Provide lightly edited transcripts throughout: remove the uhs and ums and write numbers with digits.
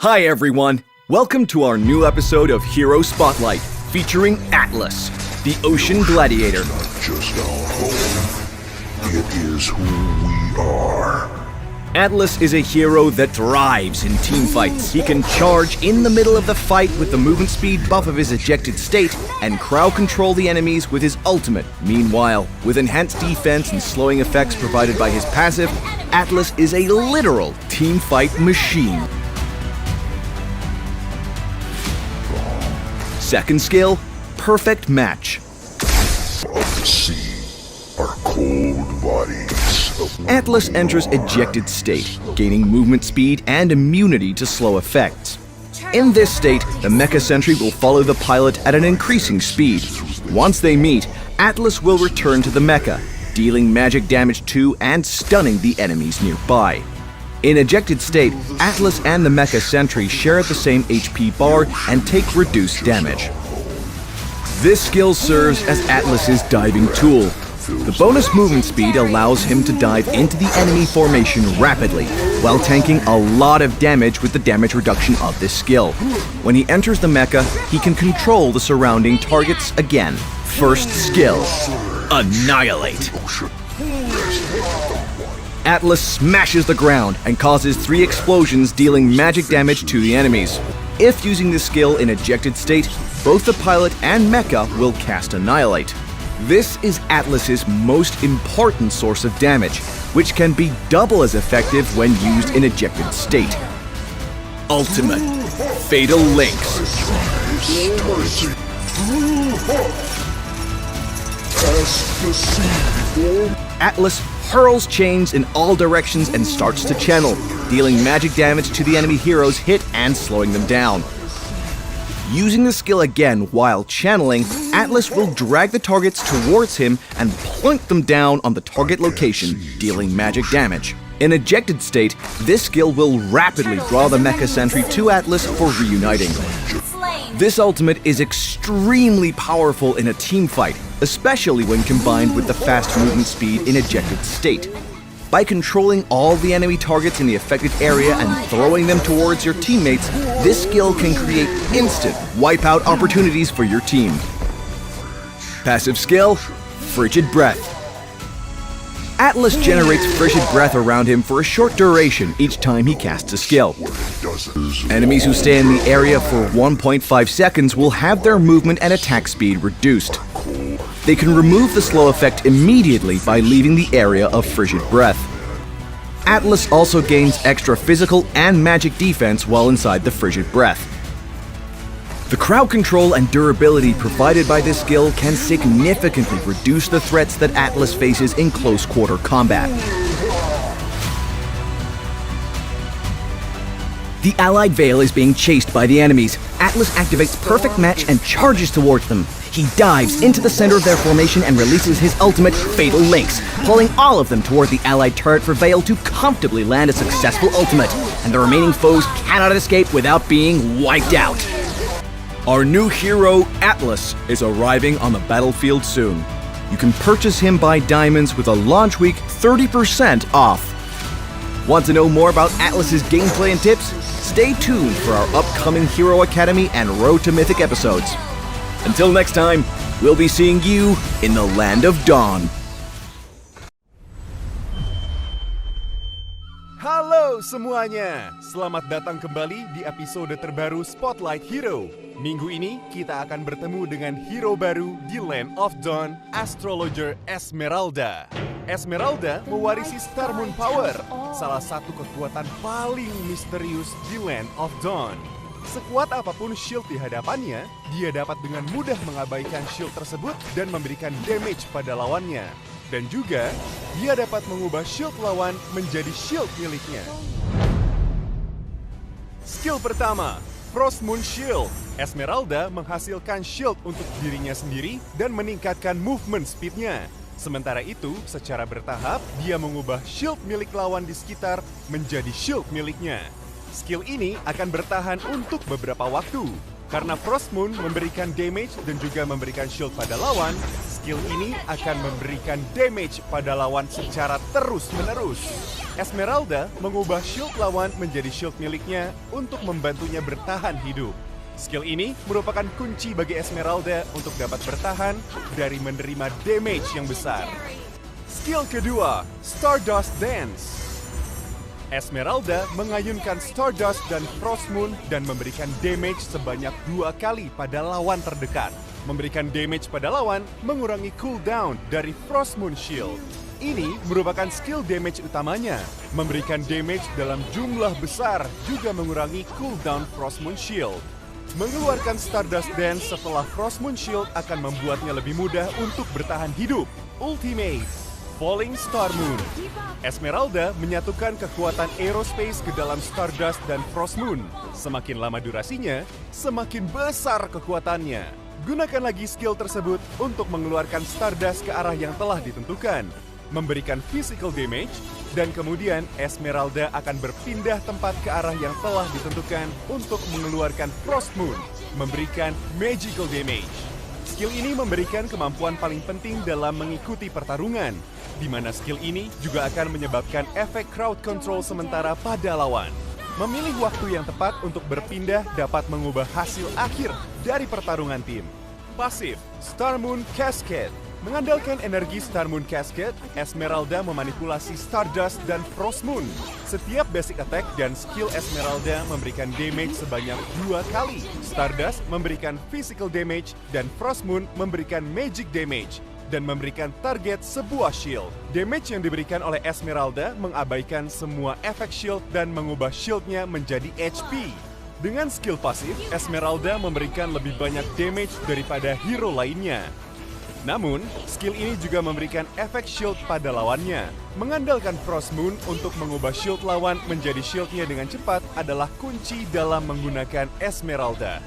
Hi everyone, welcome to our new episode of Hero Spotlight, featuring Atlas, the Ocean Gladiator. Not just our home, it is who we are. Atlas is a hero that thrives in team fights. He can charge in the middle of the fight with the movement speed buff of his ejected state and crowd control the enemies with his ultimate. Meanwhile, with enhanced defense and slowing effects provided by his passive, Atlas is a literal team fight machine. Second skill, perfect match. Of the sea are cold bodies. Atlas enters ejected state, gaining movement speed and immunity to slow effects. In this state, the Mecha Sentry will follow the pilot at an increasing speed. Once they meet, Atlas will return to the mecha, dealing magic damage to and stunning the enemies nearby. In ejected state, Atlas and the Mecha Sentry share the same HP bar and take reduced damage. This skill serves as Atlas's diving tool. The bonus movement speed allows him to dive into the enemy formation rapidly, while tanking a lot of damage with the damage reduction of this skill. When he enters the mecha, he can control the surrounding targets again. First skill, Annihilate. Atlas smashes the ground and causes 3 explosions, dealing magic damage to the enemies. If using this skill in ejected state, both the pilot and mecha will cast Annihilate. This is Atlas's most important source of damage, which can be double as effective when used in ejected state. Ultimate, Fatal Links. Atlas hurls chains in all directions and starts to channel, dealing magic damage to the enemy heroes hit and slowing them down. Using the skill again while channeling, Atlas will drag the targets towards him and plunk them down on the target location, dealing magic damage. In ejected state, this skill will rapidly draw the Mecha Sentry to Atlas for reuniting. This ultimate is extremely powerful in a team fight, especially when combined with the fast movement speed in ejected state. By controlling all the enemy targets in the affected area and throwing them towards your teammates, this skill can create instant wipeout opportunities for your team. Passive skill, Frigid Breath. Atlas generates frigid breath around him for a short duration each time he casts a skill. Enemies who stay in the area for 1.5 seconds will have their movement and attack speed reduced. They can remove the slow effect immediately by leaving the area of frigid breath. Atlas also gains extra physical and magic defense while inside the frigid breath. The crowd control and durability provided by this skill can significantly reduce the threats that Atlas faces in close quarter combat. The allied Veil is being chased by the enemies. Atlas activates Perfect Match and charges towards them. He dives into the center of their formation and releases his ultimate, Fatal Links, pulling all of them toward the allied turret for Veil to comfortably land a successful ultimate, and the remaining foes cannot escape without being wiped out. Our new hero, Atlas, is arriving on the battlefield soon. You can purchase him by diamonds with a launch week 30% off. Want to know more about Atlas's gameplay and tips? Stay tuned for our upcoming Hero Academy and Road to Mythic episodes. Until next time, we'll be seeing you in the Land of Dawn. Halo semuanya, selamat datang kembali di episode terbaru Spotlight Hero. Minggu ini kita akan bertemu dengan hero baru di Land of Dawn, Astrologer Esmeralda. Esmeralda mewarisi Star Moon Power, salah satu kekuatan paling misterius di Land of Dawn. Sekuat apapun shield di hadapannya, dia dapat dengan mudah mengabaikan shield tersebut dan memberikan damage pada lawannya. Dan juga, dia dapat mengubah shield lawan menjadi shield miliknya. Skill pertama, Frost Moon Shield. Esmeralda menghasilkan shield untuk dirinya sendiri dan meningkatkan movement speednya. Sementara itu, secara bertahap, dia mengubah shield milik lawan di sekitar menjadi shield miliknya. Skill ini akan bertahan untuk beberapa waktu. Karena Frost Moon memberikan damage dan juga memberikan shield pada lawan, skill ini akan memberikan damage pada lawan secara terus-menerus. Esmeralda mengubah shield lawan menjadi shield miliknya untuk membantunya bertahan hidup. Skill ini merupakan kunci bagi Esmeralda untuk dapat bertahan dari menerima damage yang besar. Skill kedua, Stardust Dance. Esmeralda mengayunkan Stardust dan Frost Moon dan memberikan damage sebanyak 2 kali pada lawan terdekat. Memberikan damage pada lawan mengurangi cooldown dari Frost Moon Shield. Ini merupakan skill damage utamanya. Memberikan damage dalam jumlah besar juga mengurangi cooldown Frost Moon Shield. Mengeluarkan Stardust Dance setelah Frost Moon Shield akan membuatnya lebih mudah untuk bertahan hidup. Ultimate Falling Star Moon. Esmeralda menyatukan kekuatan aerospace ke dalam Stardust dan Frost Moon. Semakin lama durasinya, semakin besar kekuatannya. Gunakan lagi skill tersebut untuk mengeluarkan Stardust ke arah yang telah ditentukan. Memberikan physical damage, dan kemudian Esmeralda akan berpindah tempat ke arah yang telah ditentukan untuk mengeluarkan Frost Moon, memberikan magical damage. Skill ini memberikan kemampuan paling penting dalam mengikuti pertarungan, di mana skill ini juga akan menyebabkan efek crowd control sementara pada lawan. Memilih waktu yang tepat untuk berpindah dapat mengubah hasil akhir dari pertarungan tim. Pasif, Star Moon Cascade. Mengandalkan energi Star Moon Cascade, Esmeralda memanipulasi Stardust dan Frost Moon. Setiap basic attack dan skill Esmeralda memberikan damage sebanyak 2 kali. Stardust memberikan physical damage dan Frost Moon memberikan magic damage dan memberikan target sebuah shield. Damage yang diberikan oleh Esmeralda mengabaikan semua efek shield dan mengubah shieldnya menjadi HP. Dengan skill pasif, Esmeralda memberikan lebih banyak damage daripada hero lainnya. Namun, skill ini juga memberikan efek shield pada lawannya. Mengandalkan Frost Moon untuk mengubah shield lawan menjadi shieldnya dengan cepat adalah kunci dalam menggunakan Esmeralda.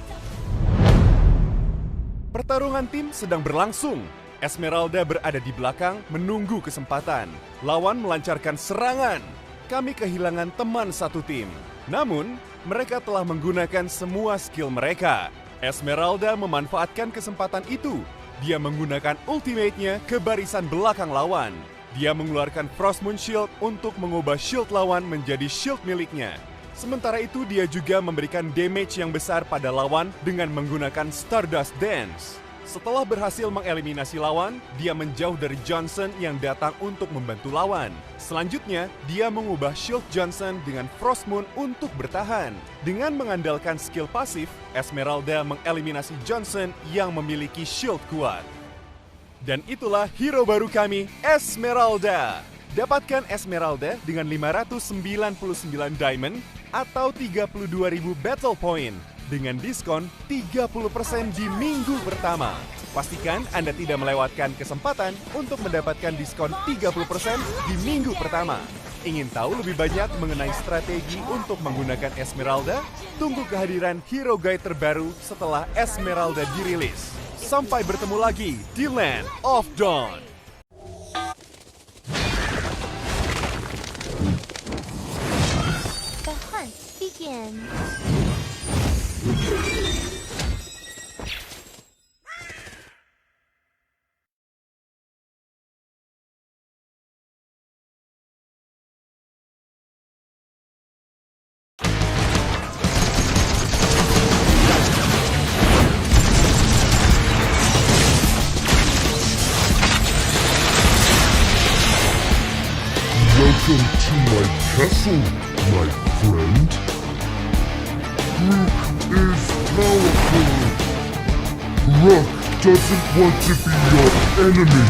Pertarungan tim sedang berlangsung. Esmeralda berada di belakang menunggu kesempatan. Lawan melancarkan serangan. Kami kehilangan teman satu tim. Namun, mereka telah menggunakan semua skill mereka. Esmeralda memanfaatkan kesempatan itu. Dia menggunakan ultimate-nya ke barisan belakang lawan. Dia mengeluarkan Frost Moon Shield untuk mengubah shield lawan menjadi shield miliknya. Sementara itu dia juga memberikan damage yang besar pada lawan dengan menggunakan Stardust Dance. Setelah berhasil mengeliminasi lawan, dia menjauh dari Johnson yang datang untuk membantu lawan. Selanjutnya, dia mengubah shield Johnson dengan Frost Moon untuk bertahan. Dengan mengandalkan skill pasif, Esmeralda mengeliminasi Johnson yang memiliki shield kuat. Dan itulah hero baru kami, Esmeralda. Dapatkan Esmeralda dengan 599 diamond atau 32.000 battle point. Dengan diskon 30% di minggu pertama. Pastikan Anda tidak melewatkan kesempatan untuk mendapatkan diskon 30% di minggu pertama. Ingin tahu lebih banyak mengenai strategi untuk menggunakan Esmeralda? Tunggu kehadiran hero guide terbaru setelah Esmeralda dirilis. Sampai bertemu lagi di Land of Dawn. The hunt begins. Welcome to my castle, my friend. Rook is powerful. Rook doesn't want to be your enemy.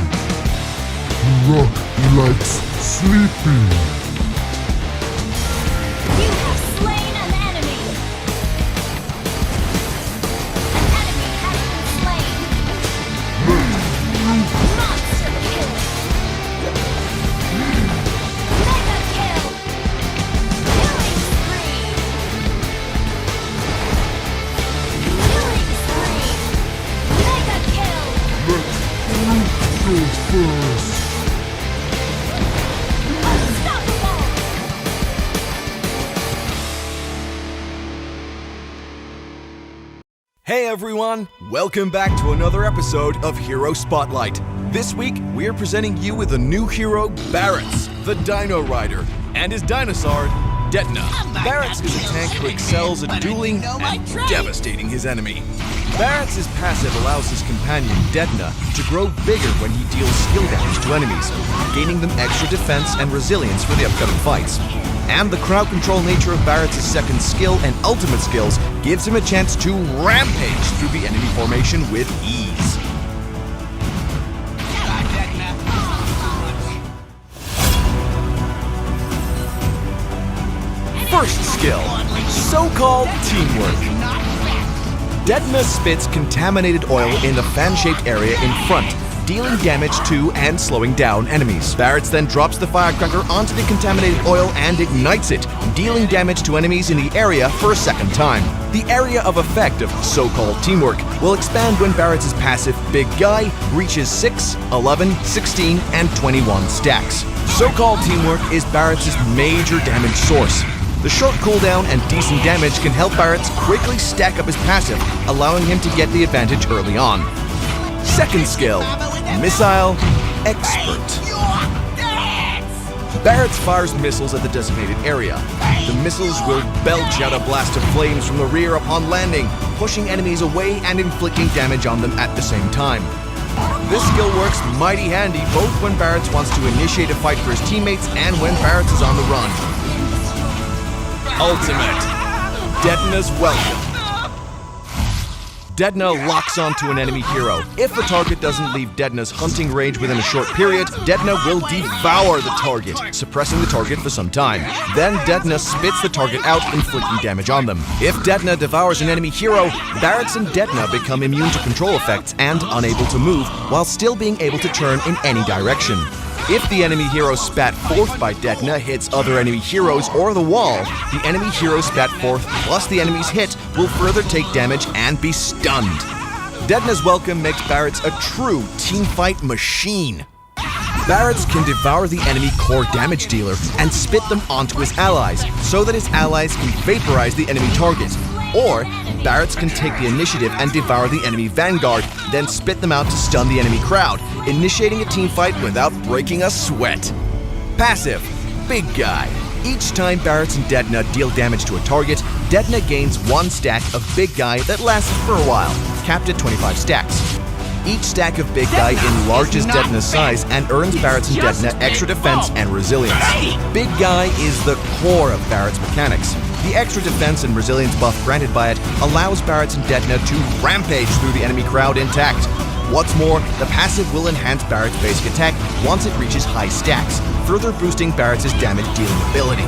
Rook likes sleeping. You have slain an enemy. An enemy has been slain. Monster kill. Mega kill. Killing spree. Killing spree. Mega kill. Let Rook go first. Unstoppable. Hey everyone! Welcome back to another episode of Hero Spotlight. This week, we are presenting you with a new hero, Barretts, the Dino Rider, and his dinosaur, Detna. Barretts is a tank who excels at dueling and devastating his enemy. Barretts' passive allows his companion, Detna, to grow bigger when he deals skill damage to enemies, gaining them extra defense and resilience for the upcoming fights. And the crowd control nature of Barretts' second skill and ultimate skills gives him a chance to rampage through the enemy formation with ease. First skill, so-called teamwork. Detna spits contaminated oil in the fan-shaped area in front, dealing damage to and slowing down enemies. Barretts then drops the firecracker onto the contaminated oil and ignites it, dealing damage to enemies in the area for a second time. The area of effect of so-called teamwork will expand when Barretts' passive Big Guy reaches 6, 11, 16, and 21 stacks. So-called teamwork is Barretts' major damage source. The short cooldown and decent damage can help Barretts quickly stack up his passive, allowing him to get the advantage early on. Second skill, Missile Expert. Barretts fires missiles at the designated area. The missiles will belch out a blast of flames from the rear upon landing, pushing enemies away and inflicting damage on them at the same time. This skill works mighty handy both when Barretts wants to initiate a fight for his teammates and when Barretts is on the run. Ultimate, Detna's Welcome. Detna locks onto an enemy hero. If the target doesn't leave Detna's hunting range within a short period, Detna will devour the target, suppressing the target for some time. Then Detna spits the target out, inflicting damage on them. If Detna devours an enemy hero, Barretts and Detna become immune to control effects and unable to move, while still being able to turn in any direction. If the enemy hero spat forth by Detna hits other enemy heroes or the wall, the enemy hero spat forth plus the enemy's hit will further take damage and be stunned. Detna's Welcome makes Barretts a true teamfight machine. Barretts can devour the enemy core damage dealer and spit them onto his allies so that his allies can vaporize the enemy target. Or, Barretts can take the initiative and devour the enemy vanguard, then spit them out to stun the enemy crowd, initiating a teamfight without breaking a sweat. Passive, Big Guy. Each time Barretts and Detna deal damage to a target, Detna gains 1 stack of Big Guy that lasts for a while, capped at 25 stacks. Each stack of Big Guy enlarges Detna's size and earns Barretts and Detna extra defense and resilience. Big Guy is the core of Barretts' mechanics. The extra defense and resilience buff granted by it allows Barretts and Detna to rampage through the enemy crowd intact. What's more, the passive will enhance Barretts' basic attack once it reaches high stacks, further boosting Barretts' damage-dealing ability.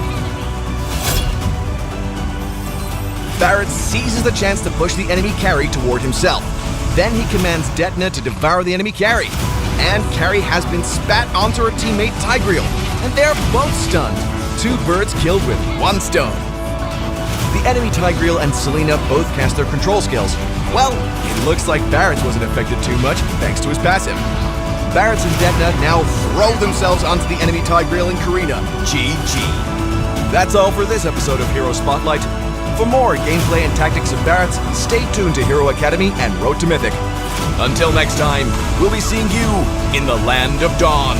Barretts seizes the chance to push the enemy carry toward himself. Then he commands Detna to devour the enemy carry. And carry has been spat onto her teammate Tigreal, and they're both stunned. 2 birds killed with 1 stone. The enemy Tigreal and Selena both cast their control skills. Well, it looks like Barretts wasn't affected too much thanks to his passive. Barretts and Detna now throw themselves onto the enemy Tigreal and Karina. GG. That's all for this episode of Hero Spotlight. For more gameplay and tactics of Barretts, stay tuned to Hero Academy and Road to Mythic. Until next time, we'll be seeing you in the Land of Dawn.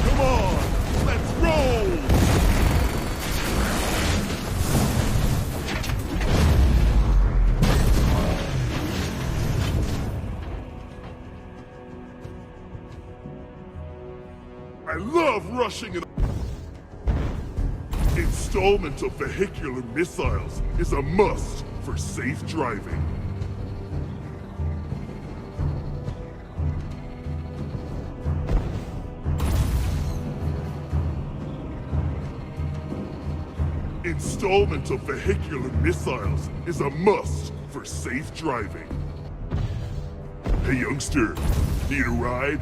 Come on, let's roll! I love rushing in. Installment of vehicular missiles is a must for safe driving. Installment of vehicular missiles is a must for safe driving. Hey youngster, need a ride?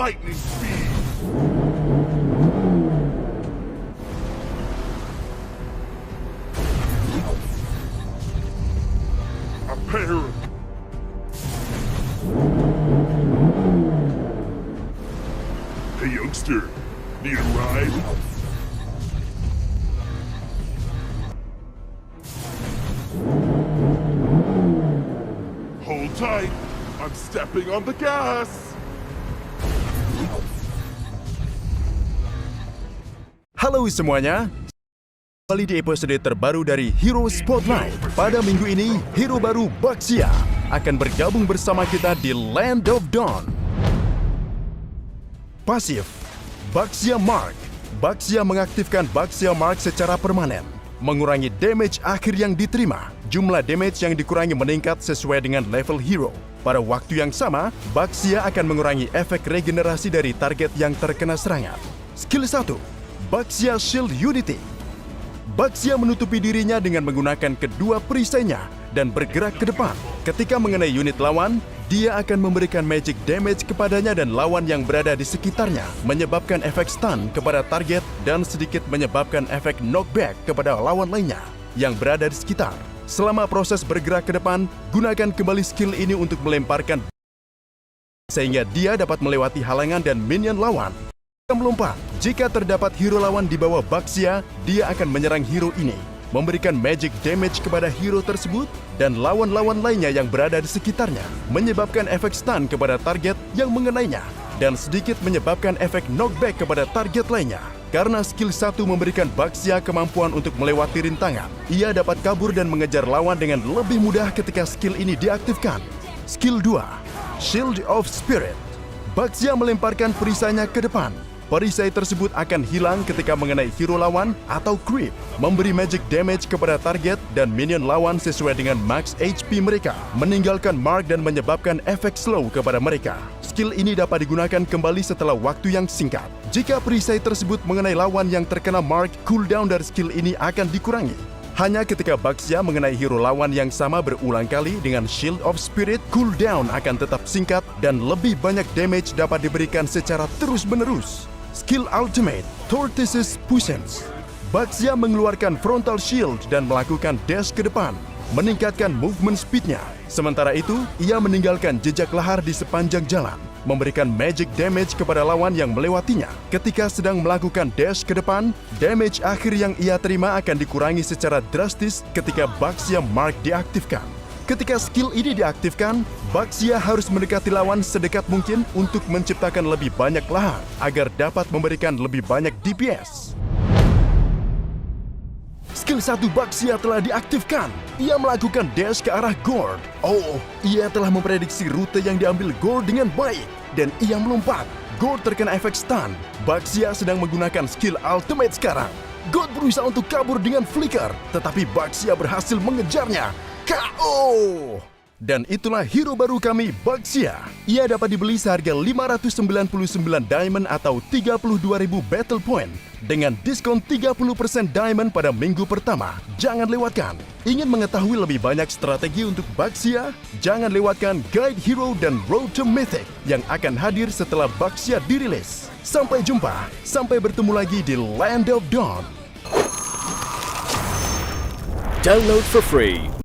lightning speed. A pair of... Hey youngster, need a ride? Hold tight, I'm stepping on the gas. Halo semuanya, kembali di episode terbaru dari Hero Spotlight. Pada minggu ini, hero baru Baxia akan bergabung bersama kita di Land of Dawn. Pasif, Baxia Mark. Baxia mengaktifkan Baxia Mark secara permanen, mengurangi damage akhir yang diterima. Jumlah damage yang dikurangi meningkat sesuai dengan level hero. Pada waktu yang sama, Baxia akan mengurangi efek regenerasi dari target yang terkena serangan. Skill 1, Baxia Shield Unity. Baxia menutupi dirinya dengan menggunakan kedua perisainya dan bergerak ke depan. Ketika mengenai unit lawan, dia akan memberikan magic damage kepadanya dan lawan yang berada di sekitarnya, menyebabkan efek stun kepada target dan sedikit menyebabkan efek knockback kepada lawan lainnya yang berada di sekitar. Selama proses bergerak ke depan, gunakan kembali skill ini untuk melemparkan sehingga dia dapat melewati halangan dan minion lawan. Melompat, jika terdapat hero lawan di bawah Baxia, dia akan menyerang hero ini, memberikan magic damage kepada hero tersebut dan lawan-lawan lainnya yang berada di sekitarnya, menyebabkan efek stun kepada target yang mengenainya, dan sedikit menyebabkan efek knockback kepada target lainnya. Karena skill 1 memberikan Baxia kemampuan untuk melewati rintangan, ia dapat kabur dan mengejar lawan dengan lebih mudah ketika skill ini diaktifkan. Skill 2, Shield of Spirit. Baxia melemparkan perisainya ke depan. Perisai tersebut akan hilang ketika mengenai hero lawan atau creep, memberi magic damage kepada target dan minion lawan sesuai dengan max HP mereka, meninggalkan mark dan menyebabkan efek slow kepada mereka. Skill ini dapat digunakan kembali setelah waktu yang singkat. Jika perisai tersebut mengenai lawan yang terkena mark, cooldown dari skill ini akan dikurangi. Hanya ketika Baxia mengenai hero lawan yang sama berulang kali dengan Shield of Spirit, cooldown akan tetap singkat dan lebih banyak damage dapat diberikan secara terus-menerus. Skill Ultimate, Tortoise's Puissance. Baxia mengeluarkan frontal shield dan melakukan dash ke depan, meningkatkan movement speed-nya. Sementara itu, ia meninggalkan jejak lahar di sepanjang jalan, memberikan magic damage kepada lawan yang melewatinya. Ketika sedang melakukan dash ke depan, damage akhir yang ia terima akan dikurangi secara drastis ketika Baxia Mark diaktifkan. Ketika skill ini diaktifkan, Baxia harus mendekati lawan sedekat mungkin untuk menciptakan lebih banyak lahar agar dapat memberikan lebih banyak DPS. Skill 1 Baxia telah diaktifkan. Ia melakukan dash ke arah Gord. Oh, ia telah memprediksi rute yang diambil Gord dengan baik dan ia melompat. Gord terkena efek stun. Baxia sedang menggunakan skill ultimate sekarang. Gord berusaha untuk kabur dengan flicker, tetapi Baxia berhasil mengejarnya. KO! Dan itulah hero baru kami, Baxia. Ia dapat dibeli seharga 599 diamond atau 32.000 battle point dengan diskon 30% diamond pada minggu pertama. Jangan lewatkan. Ingin mengetahui lebih banyak strategi untuk Baxia? Jangan lewatkan Guide Hero dan Road to Mythic yang akan hadir setelah Baxia dirilis. Sampai jumpa, sampai bertemu lagi di Land of Dawn. Download for free